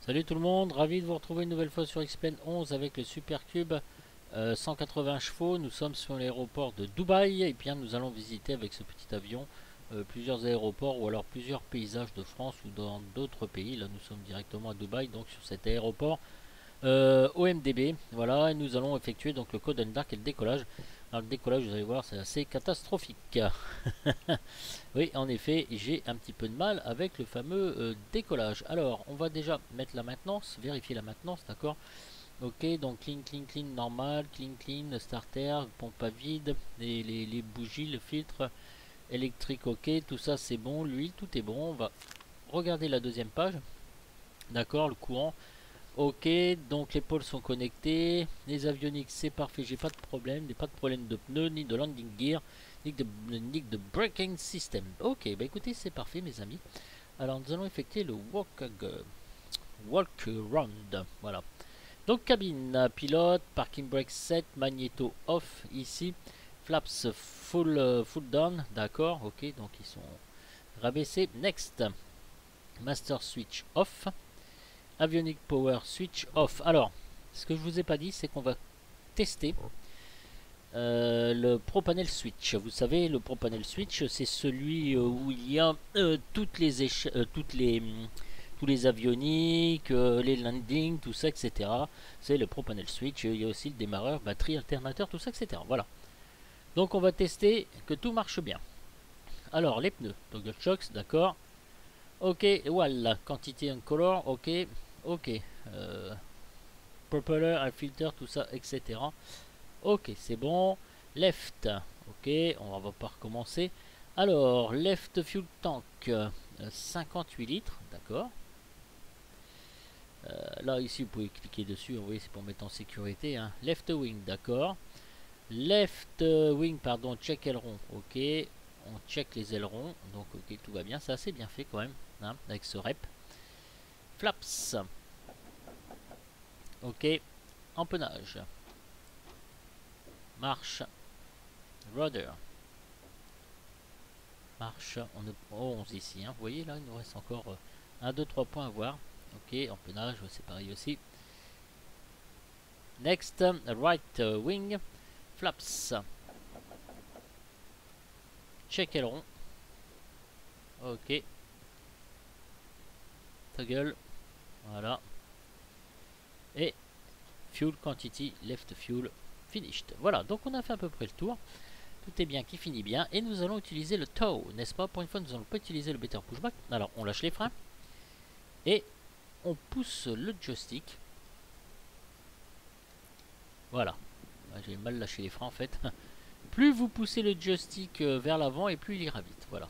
Salut tout le monde, ravi de vous retrouver une nouvelle fois sur XPN 11 avec le Supercube 180 chevaux. Nous sommes sur l'aéroport de Dubaï et bien nous allons visiter avec ce petit avion plusieurs aéroports ou alors plusieurs paysages de France ou dans d'autres pays. Là nous sommes directement à Dubaï, donc sur cet aéroport OMDB. Voilà, et nous allons effectuer donc le code and dark et le décollage. Alors le décollage, vous allez voir, c'est assez catastrophique. Oui, en effet, j'ai un petit peu de mal avec le fameux décollage. Alors, on va déjà mettre la maintenance, vérifier la maintenance, d'accord. Ok, donc clean, clean, clean, normal, clean, clean, starter, pompe à vide, les bougies, le filtre électrique, ok, tout ça c'est bon, l'huile, tout est bon. On va regarder la deuxième page, d'accord, le courant. Ok, donc les pôles sont connectés, les avioniques c'est parfait, j'ai pas de problème, pas de problème de pneus, ni de landing gear, ni de braking system. Ok, bah écoutez, c'est parfait mes amis. Alors nous allons effectuer le walk around. Voilà. Donc cabine, pilote, parking brake set, magnéto off ici, flaps full down, d'accord, ok, donc ils sont rabaissés. Next, master switch off. Avionic Power Switch Off. Alors, ce que je vous ai pas dit, c'est qu'on va tester le ProPanel Switch. Vous savez, le ProPanel Switch, c'est celui où il y a tous les avioniques, les landings, tout ça, etc. C'est le ProPanel Switch. Il y a aussi le démarreur, batterie, alternateur, tout ça, etc. Voilà. Donc, on va tester que tout marche bien. Alors, les pneus, toggle shocks, d'accord. Ok, voilà, quantité and color, ok, ok. Propeller, air filter, tout ça, etc. Ok, c'est bon. Left, ok, on va pas recommencer. Alors, left fuel tank, 58 litres, d'accord. Là, ici, vous pouvez cliquer dessus, vous voyez, c'est pour mettre en sécurité. Hein. Left wing, d'accord. Left wing, pardon, check aileron, ok. On check les ailerons, donc ok, tout va bien. C'est assez bien fait quand même, hein, avec ce rep. Flaps, ok. Empennage. Marche. Rudder. Marche. On est 11 ici. Hein. Vous voyez là, il nous reste encore 1, 2, 3 points à voir. Ok, empennage, c'est pareil aussi. Next, right wing. Flaps. Check aileron. Ok. Toggle. Voilà. Et fuel quantity, left fuel, finished. Voilà, donc on a fait à peu près le tour. Tout est bien qui finit bien. Et nous allons utiliser le tow, n'est-ce pas? Pour une fois, nous allons pas utiliser le better pushback. Alors, on lâche les freins. Et on pousse le joystick. Voilà. J'ai mal lâché les freins en fait. Plus vous poussez le joystick vers l'avant et plus il ira vite. Voilà.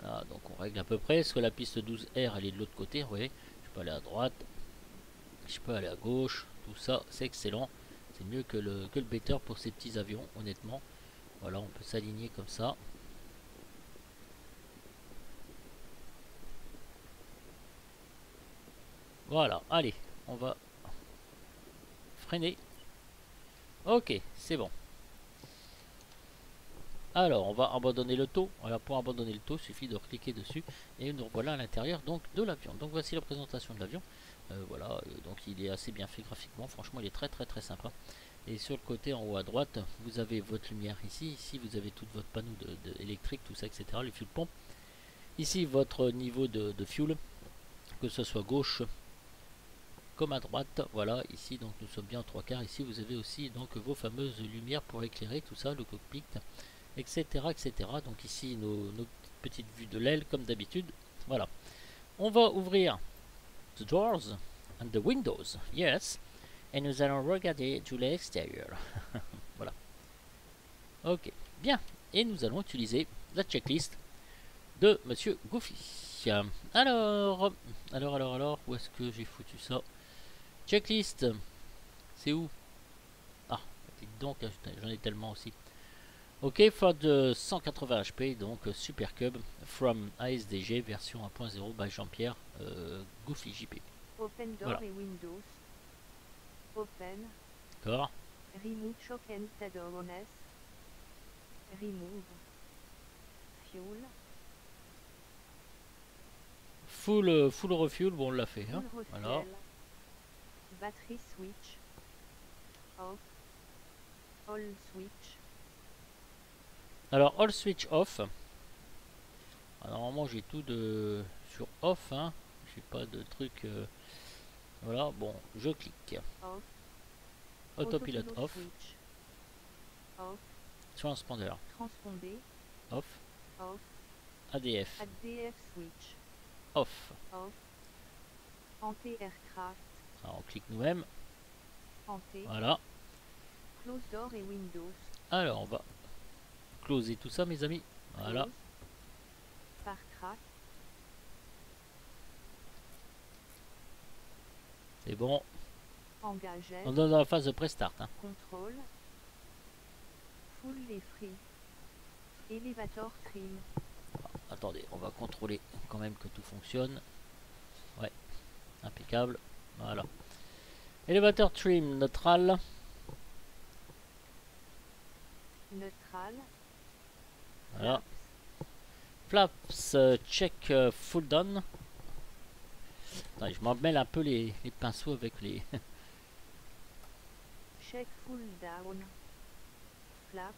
Voilà, donc on règle à peu près. Parce que la piste 12R elle est de l'autre côté. Vous voyez, je peux aller à droite. Je peux aller à gauche. Tout ça, c'est excellent. C'est mieux que le better pour ces petits avions, honnêtement. Voilà, on peut s'aligner comme ça. Voilà, allez, on va freiner. Ok, c'est bon. Alors, on va abandonner le taux. Alors, pour abandonner le taux, il suffit de cliquer dessus et nous revoilà à l'intérieur donc de l'avion. Donc, voici la présentation de l'avion. Voilà, donc il est assez bien fait graphiquement. Franchement, il est très très très sympa. Et sur le côté en haut à droite, vous avez votre lumière ici. Ici, vous avez tout votre panneau électrique, tout ça, etc. Les fuel pump. Ici, votre niveau de fuel, que ce soit gauche comme à droite. Voilà, ici, donc nous sommes bien en trois quarts. Ici, vous avez aussi donc vos fameuses lumières pour éclairer tout ça, le cockpit, etc. etc. Donc ici, nos petites vues de l'aile, comme d'habitude. Voilà. On va ouvrir the doors and the windows. Yes. Et nous allons regarder tout l'extérieur. Voilà. Ok. Bien. Et nous allons utiliser la checklist de Monsieur Goofy. Alors, où est-ce que j'ai foutu ça? Checklist. C'est où? Ah, donc, j'en ai tellement aussi. Ok, Ford 180 HP, donc Super Cub from ASDG version 1.0 by Jean-Pierre Goofy JP. Open door Voilà. et Windows. Open. D'accord. Remove shock and tadoness. Remove. Fuel. full refuel, bon on l'a fait. Hein. Full Voilà. refuel. Battery switch. Off. All switch. Alors all switch off. Alors, normalement j'ai tout de sur off. Hein. J'ai pas de truc. Voilà, bon, je clique. Off. Autopilot off. Switch. Off. Transponder Transponder. off. Off. ADF ADF switch. off. Off. Anti-aircraft. Alors on clique nous-mêmes. Anti. Voilà. Close door et Windows. Alors on va closer tout ça mes amis. Voilà. Close. Par crack. C'est bon. Engagé. On est dans la phase de pré-start. Hein. Contrôle. Full les free. Elevator trim. Attendez, on va contrôler quand même que tout fonctionne. Ouais, impeccable. Voilà. Elevator trim neutral. Neutral. Voilà. Flaps check full down. Attendez, je m'en mêle un peu les pinceaux avec les. Check full down. Flaps.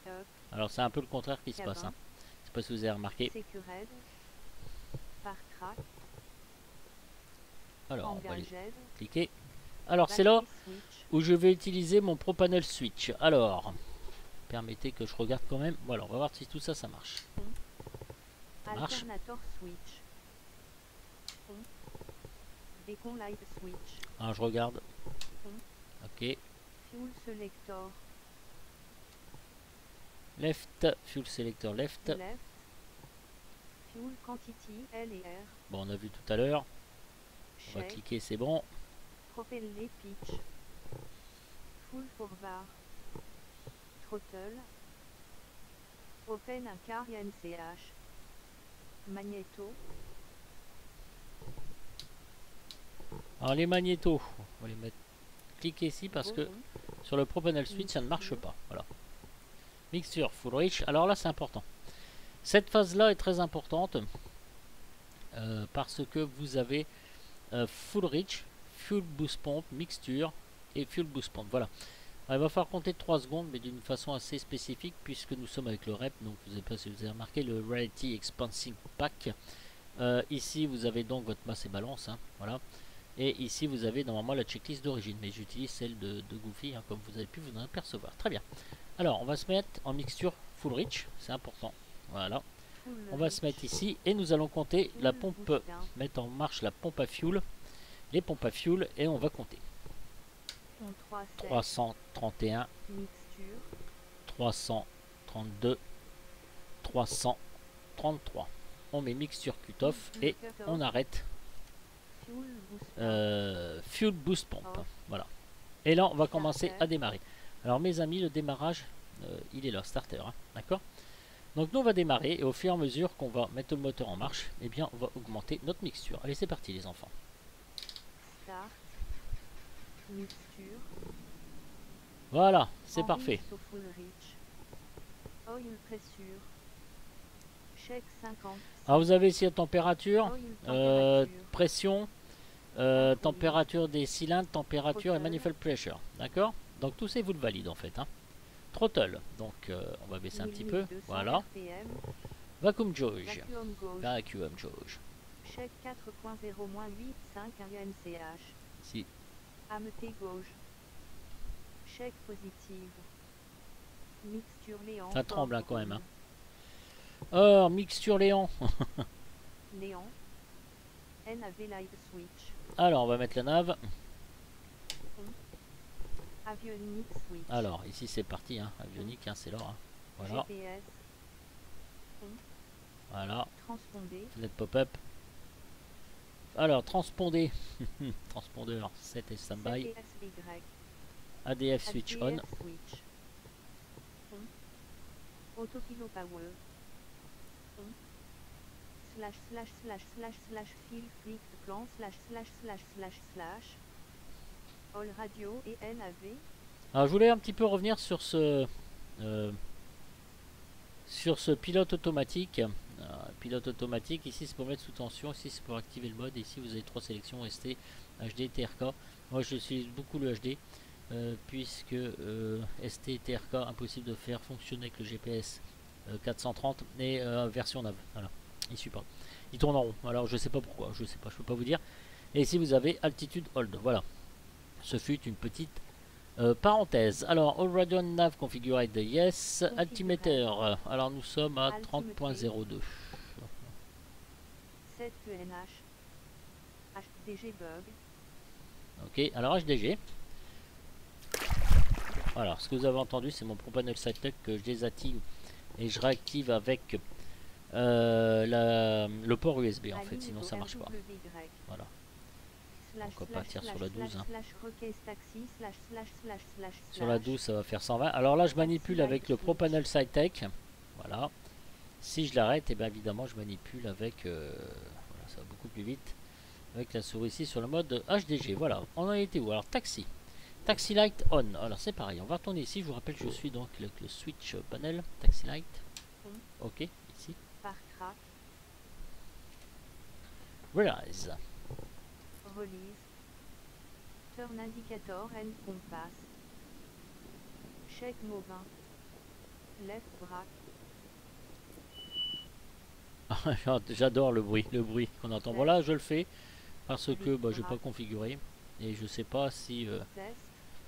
Up. Alors c'est un peu le contraire qui se passe. Hein. Je sais pas si vous avez remarqué. Secured. Par crack. Alors on va aller Engagé. cliquer. Alors c'est là Battery switch. où je vais utiliser mon ProPanel switch. Alors, permettez que je regarde quand même. Voilà, on va voir si tout ça, ça marche. Ça marche. Alternator switch. On. Beacon light switch. Alors je regarde. Ok. Fuel selector. Left, fuel selector left. Left. Fuel quantity L et R. Bon, on a vu tout à l'heure. On va Check. cliquer, c'est bon. Propeller pitch. Full forward. Throttle. Open un car NCH. Magnéto. Alors les magnétos, on va les mettre. Cliquez ici parce que sur le ProPanel switch, ça ne marche pas. Voilà. Mixture full reach. Alors là, c'est important. Cette phase-là est très importante parce que vous avez full reach, fuel boost pump, mixture et fuel boost pump. Voilà. Alors, il va falloir compter 3 secondes, mais d'une façon assez spécifique puisque nous sommes avec le REP. Donc, je ne sais pas si vous avez remarqué le Reality Expansing Pack. Ici, vous avez donc votre masse et balance. Hein, voilà. Et ici, vous avez normalement la checklist d'origine. Mais j'utilise celle de Goofy, hein, comme vous avez pu vous en apercevoir. Très bien. Alors, on va se mettre en mixture full reach. C'est important. Voilà. On va se mettre ici et nous allons compter la pompe, mettre en marche la pompe à fuel, les pompes à fuel et on va compter. 331, Mixture. 332, 333. On met mixture cut-off et on arrête fuel boost pump. Voilà. Et là, on va commencer à démarrer. Alors mes amis, le démarrage, il est là, starter. Hein, d'accord ? Donc nous on va démarrer et au fur et à mesure qu'on va mettre le moteur en marche, eh bien on va augmenter notre mixture. Allez, c'est parti les enfants. Start. Mixture. Voilà, c'est parfait. Full reach. Oil pressure. Check 50. Alors vous avez ici la température, Oil température. pression, température des cylindres, température et manifold pressure. D'accord? Donc tout ça vous le valide en fait. Hein. Throttle, donc on va baisser un petit peu. Voilà. RPM. Vacuum jauge. Vacuum gauche. Vacuum jauge. Check 4.0-85 NCH. Ici. AMT gauche. Check positive. Mixture Léon. Ça tremble hein, quand même. Hein. Oh, mixture Léon. Léon. NAV light switch. Alors, on va mettre la nav. Avionics switch. Alors, ici c'est parti. Hein. Avionique, hein, c'est là. Hein. Voilà. GPS. Voilà. Transpondé. Fenêtre pop-up. Alors, transpondé. Transpondeur 7 et standby. CPSY. ADF switch on. Switch. Autopilot power. Slash slash slash slash slash fil flick plan slash slash slash slash slash. All radio et NAV. Alors, je voulais un petit peu revenir sur ce pilote automatique. pilote automatique. Ici c'est pour mettre sous tension, ici c'est pour activer le mode. Et ici vous avez 3 sélections, ST, HD, TRK. Moi j'utilise beaucoup le HD puisque ST et TRK impossible de faire fonctionner avec le GPS 430 et version nav. Voilà, il suit pas. Il tourne en rond. Alors je sais pas pourquoi, je sais pas, je peux pas vous dire. Et ici vous avez altitude hold. Voilà. Ce fut une petite parenthèse. Alors, All Radio Nav configured, yes. Altimeter, alors nous sommes à 30.02. 7 ENH. HDG bug. Ok, alors HDG. Voilà, ce que vous avez entendu, c'est mon propanel SideTech que je désactive et je réactive avec le port USB en fait, sinon ça marche pas. Voilà. Donc on va partir sur la 12. Hein. Sur la 12, ça va faire 120. Alors là, je manipule avec le propanel SideTech. Voilà. Si je l'arrête, et bien évidemment, je manipule avec. Voilà, ça va beaucoup plus vite. Avec la souris ici sur le mode HDG. Voilà. On en était où? Alors, taxi. Taxi light on. Alors, c'est pareil. On va retourner ici. Je vous rappelle que je suis donc avec le switch panel. Taxi light. Ok, ici. Realize. Release. Turn indicator and compass. Check Movin. Left braque. J'adore le bruit qu'on entend. Voilà, je le fais parce que bah, je n'ai pas configuré et je sais pas si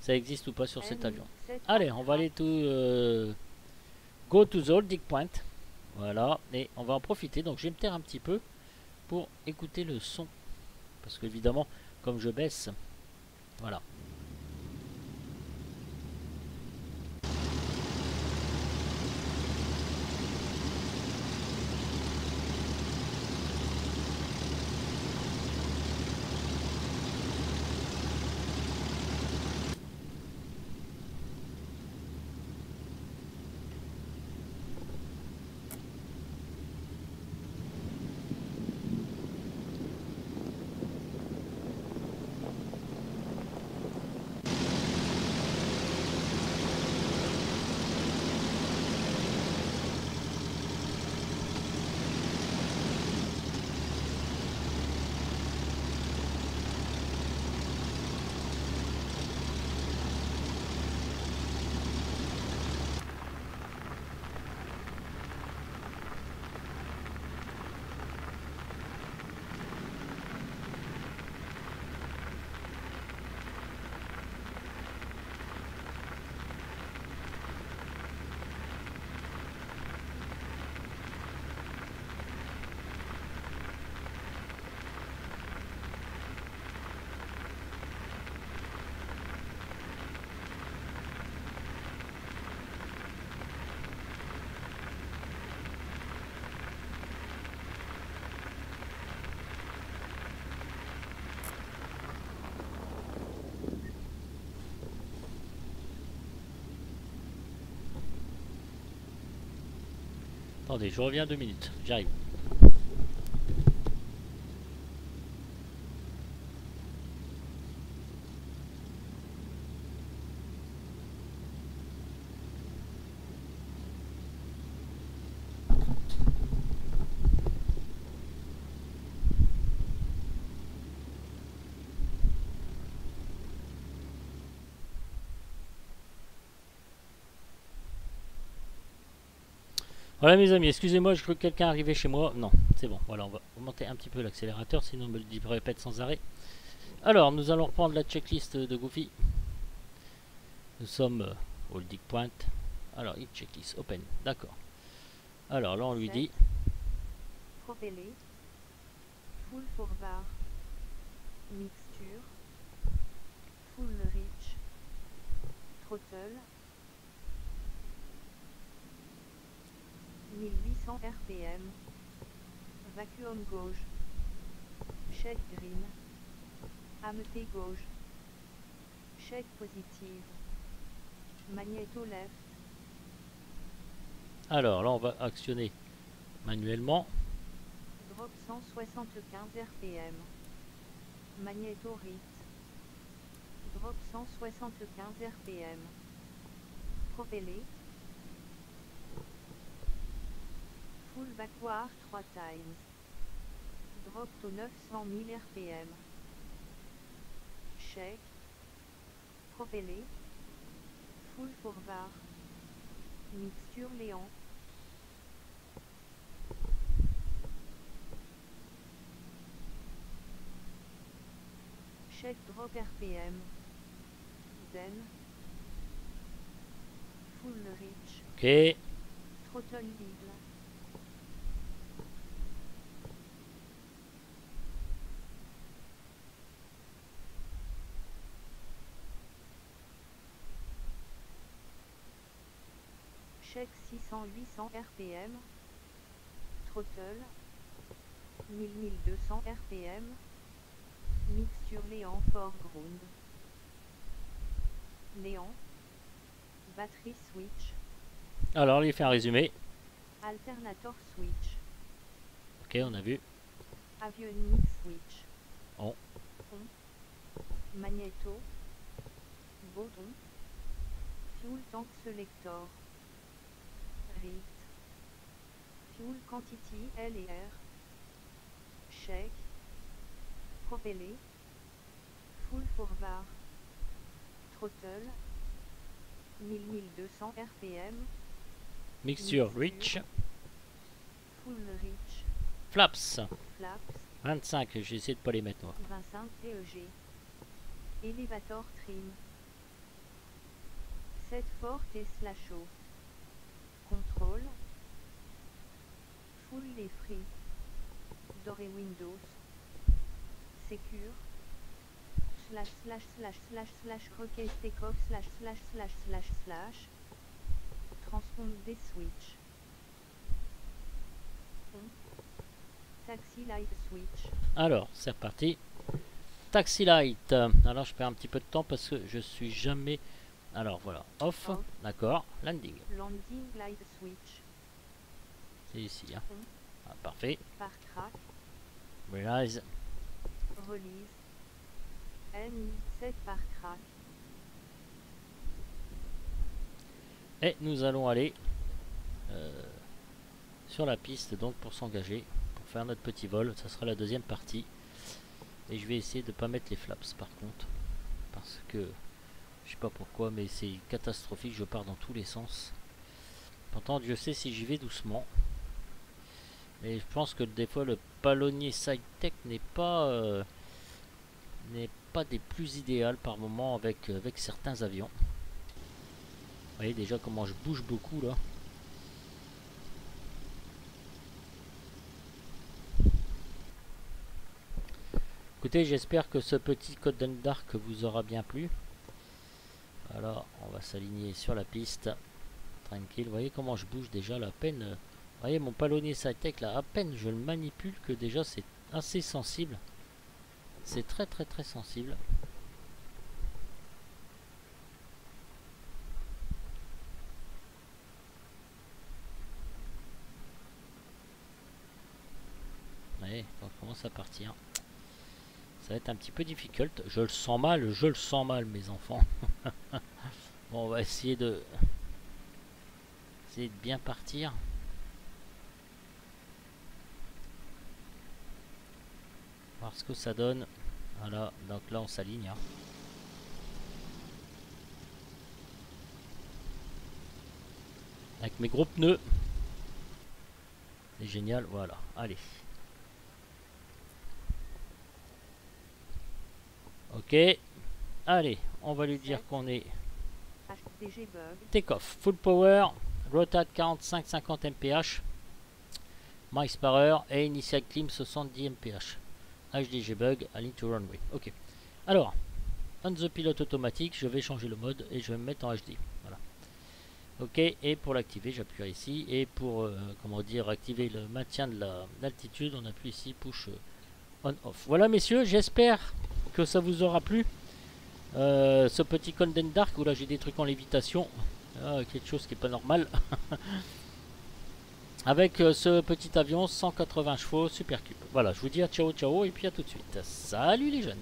ça existe ou pas sur cet avion. Allez, on va aller tout go to the holding point. Voilà, et on va en profiter. Donc je vais me taire un petit peu pour écouter le son parce que évidemment, comme je baisse, voilà. Attendez, je reviens 2 minutes, j'arrive. Voilà mes amis, excusez-moi, je crois que quelqu'un arrivait chez moi. Non, c'est bon, voilà, on va augmenter un petit peu l'accélérateur, sinon on me le répète sans arrêt. Alors, nous allons reprendre la checklist de Goofy. Nous sommes holding point. Alors, hit checklist, open, d'accord. Alors là, on lui dit... Propellé. Full forward. Mixture. Full reach. Throttle. 1800 RPM. Vacuum gauche. Check green. Ameuté gauche. Check positive. Magnéto left. Alors là, on va actionner manuellement. Drop 175 RPM. Magnéto right. Drop 175 RPM. Propellé. Full backward 3 times. Drop to 900 000 RPM. Shake. Propellé. Full forward. Mixture Léon. Check drop RPM. Then. Full reach. Ok. Throttle lead. Check 600-800 RPM. Throttle. 1000-1200 RPM. Mixture Léon foreground. Léon. Batterie switch. Alors, il fait un résumé. Alternator switch. Ok, on a vu. Avionics switch. On. Magnéto. Bouton. Fuel tank selector. Rate. Fuel quantity L et R. Shake. Propellé. Full forward. Throttle. 1000-1200 RPM. Mixture reach. Full reach. Flaps. Flaps. 25, j'ai essayé de pas les mettre moi. 25 TEG. Elevator trim. 7 fort et slash O. Contrôle. Full et free. Door et Windows. Secure. //// request takeoff //// transpond des switch. Taxi light switch. Alors, c'est reparti. Taxi light. Alors, je perds un petit peu de temps parce que je suis jamais... Alors, voilà. Off. Off. D'accord. Landing. Landing light switch. C'est ici. Hein. Ah, parfait. Par crack. Release. Release. N7 par crack. Et nous allons aller sur la piste donc pour s'engager, pour faire notre petit vol. Ça sera la deuxième partie. Et je vais essayer de ne pas mettre les flaps par contre. Parce que je sais pas pourquoi, mais c'est catastrophique. Je pars dans tous les sens. Pourtant, Dieu sait si j'y vais doucement. Mais je pense que des fois le palonnier SideTech n'est pas des plus idéales par moment avec certains avions. Vous voyez déjà comment je bouge beaucoup là. Écoutez, j'espère que ce petit Golden Dark vous aura bien plu. Alors, on va s'aligner sur la piste. Tranquille, vous voyez comment je bouge déjà là, à peine. Vous voyez mon palonnier SideTech là, à peine je le manipule que déjà c'est assez sensible. C'est très très très sensible. Allez, on commence à partir. Ça va être un petit peu difficile. Je le sens mal mes enfants. Bon, on va essayer de bien partir. Voir ce que ça donne. Voilà, donc là on s'aligne. Hein. Avec mes gros pneus. C'est génial, voilà. Allez. Ok. Allez, on va lui dire qu'on est take-off. Full power. Rotate 45-50 mph. Miles par heure. Et initial climb 70 mph. HDG bug, align to runway. Ok. Alors, on the pilote automatique, je vais changer le mode et je vais me mettre en HD. Voilà. Ok. Et pour l'activer, j'appuie ici. Et pour, comment dire, activer le maintien de l'altitude, on appuie ici, push on off. Voilà, messieurs, j'espère que ça vous aura plu. Ce petit Golden Dark où là j'ai des trucs en lévitation. Quelque chose qui est pas normal. Avec ce petit avion 180 chevaux Supercube. Voilà, je vous dis à ciao ciao et puis à tout de suite. Salut les jeunes.